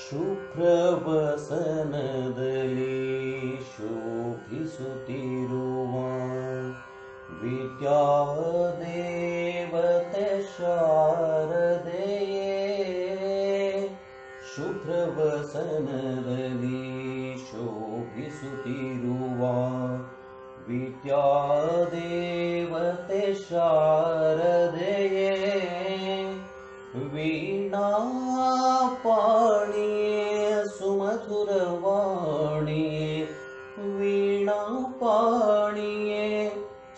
ಶುಭ್ರವಸನದಲ್ಲಿ ಶೋಭಿಸುತ್ತಿರುವ ವಿದ್ಯಾದೇವತೆ ಶಾರದೆಯೇ. ಶುಭ್ರವಸನದಲ್ಲಿ ಶೋಭಿಸುತ್ತಿರುವ ವಿದ್ಯಾದೇವತೆ ಶಾರದೆಯೇ. ವೀಣಾಪಾಣಿಯೇ ಸುಮಧುರವಾಣಿಯೇ, ವೀಣಾಪಾಣಿಯೇ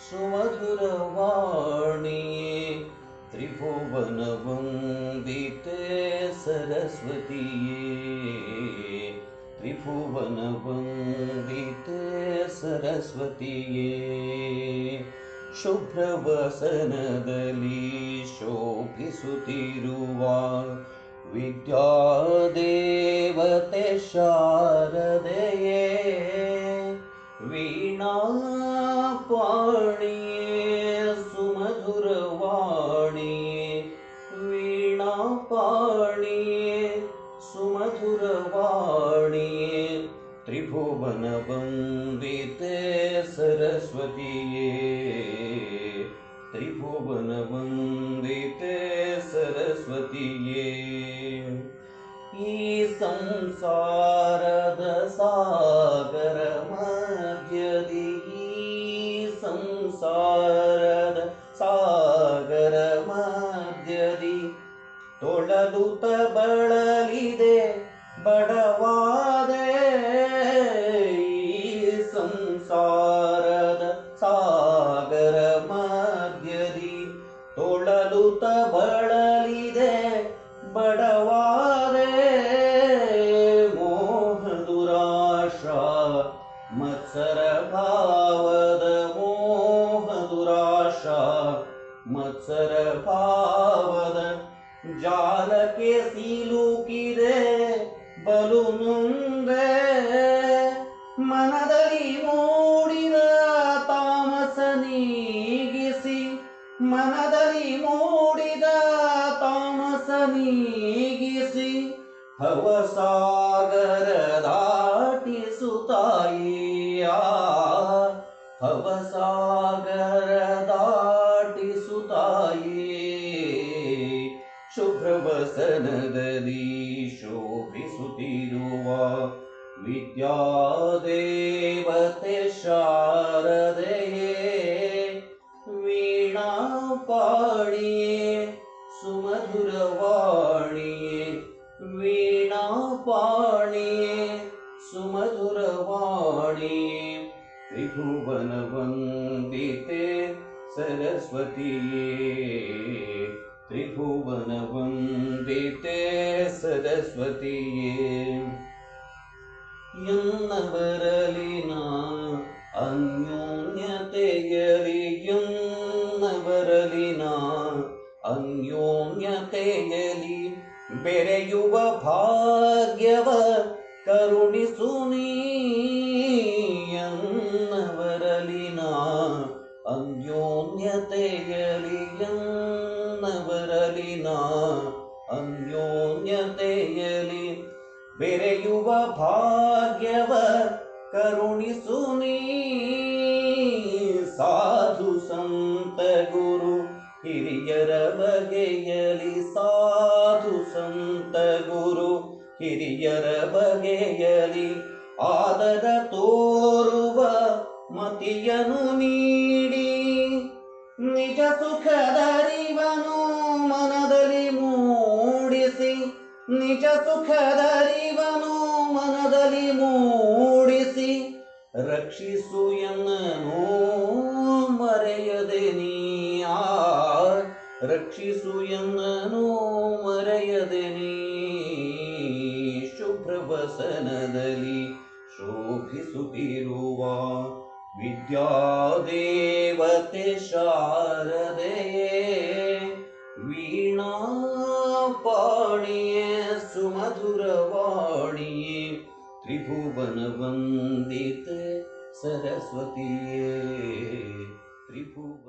ಸುಮಧುರವಾಣಿಯೇ. ತ್ರಿಭುವನ ವಂದಿತೆ ಸರಸ್ವತಿಯೇ, ತ್ರಿಭುವನ ವಂದಿತೆ ಸರಸ್ವತಿಯೇ. ಶುಭ್ರವಸನದಲ್ಲಿ ಶೋಭಿಸುತ್ತಿರುವ ವಿದ್ಯಾದೇವತೆ ಶಾರದೆಯೇ. ವೀಣಾಪಾಣಿಯೇ ಸುಮಧುರವಾಣಿಯೇ, ವೀಣಾಪಾಣಿಯೇ ಸುಮಧುರವಾಣಿಯೇ. ತ್ರಿಭುವನ ವಂದಿತೆ ಸರಸ್ವತಿಯೇ, ತ್ರಿಭುವನ ವಂದಿತೆ ಸರಸ್ವತಿಯೇ. ಈ ಸಂಸಾರದ ಸಾಗರ ಮಧ್ಯದಿ, ಈ ಸಂಸಾರದ ಸಾಗರ ಮಧ್ಯದಿ ತೊಳಲುತ ಬಳಲಿದೆ ಬಡವಾದೆ. ಈ ಸಂಸಾರದ ಸಾಗರ ಮಧ್ಯದಿ ತೊಳಲುತ ಬಳಲಿದೆ ಬಡವಾದೆ. ಮೋಹ ದುರಾಶಾ ಮತ್ಸರ ಭಾವದ, ಮೋಹ ದುರಾಶಾ ಮತ್ಸರ ಭಾವದ ಜಾಲಕ್ಕೆ ಸಿಲುಕಿದೆ ಬಲು ನೊಂದೆ. ಮನದಲ್ಲಿ ಮೂಡಿದ ತಾಮಸ ನೀಗಿಸಿ, ಮನದಲ್ಲಿ ಮೂಡಿದ ತಾಮಸ ನೀಗಿಸಿ ಭವಸಾಗರ ದಾಟಿಸುತ್ತಾಯಿಯ, ಭವಸಾಗರ ದಾಟಿಸುತ್ತಾಯಿಯೇ. ಶುಭ್ರವಸನದಲ್ಲಿ ಶೋಭಿಸುತ್ತಿರುವ ವಿದ್ಯಾದೇವತೆ ಶಾರದೆಯೇ. ವೀಣಾಪಾಣಿಯೇ ಸುಮಧುರವಾಣಿಯೇ, ವೀಣಾಪಾಣಿಯೇ ಸುಮಧುರವಾಣಿಯೇ. ತ್ರಿಭುವನ ವಂದಿತೆ ಸರಸ್ವತಿಯೇ, ತ್ರಿಭುವನ ವಂದಿತೆ ಸರಸ್ವತಿಯೇ. ಎನ್ನವರಲಿನ ಅನ್ಯೋನ್ಯತೆಯಲಿ, ಎನ್ನವರಲಿನ ಅನ್ಯೋನ್ಯತೆಯಲಿ ಬೆರೆಯುವ ಭಾಗ್ಯವ ಕರುಣಿಸು ನೀ. ಎನ್ನವರಲಿನ ಅನ್ಯೋನ್ಯತೆಯಲಿ, ಎನ್ನವರಲಿನ ಅನ್ಯೋನ್ಯತೆಯಲಿ ಬೆರೆಯುವ ಭಾಗ್ಯವ ಕರುಣಿಸು ನೀ. ಸಾಧು ಸಂತ ಗುರು ಹಿರಿಯರ ಬಗೆಯಲಿ, ಸಾಧು ಸಂತ ಗುರು ಹಿರಿಯರ ಬಗೆಯಲಿ ಆದರ ತೋರುವ ಮತಿಯನು ನೀಡಿ. ನಿಜ ಸುಖದರಿವನು ಮನದಲ್ಲಿ ಮೂಡಿಸಿ, ನಿಜ ಸುಖದರಿವನು ಮನದಲ್ಲಿ ಮೂಡಿಸಿ ರಕ್ಷಿಸು ಎನ್ನನು ಮರೆಯದೆ ನೀಯ, ರಕ್ಷಿಸು ಎನ್ನನು ಮರೆಯದೆ ನೀ. ಶುಭ್ರವಸನದಲ್ಲಿ ಶೋಭಿಸುತ್ತಿರುವ ವಿದ್ಯಾದೇವತೆ ಶಾರದೆಯೇ. ವೀಣಾಪಾಣಿಯೇ ಸುಮಧುರವಾಣಿಯೇ, ತ್ರಿಭುವನ ವಂದಿತೆ ಸರಸ್ವತಿಯೇ. ತ್ರಿಭುವನ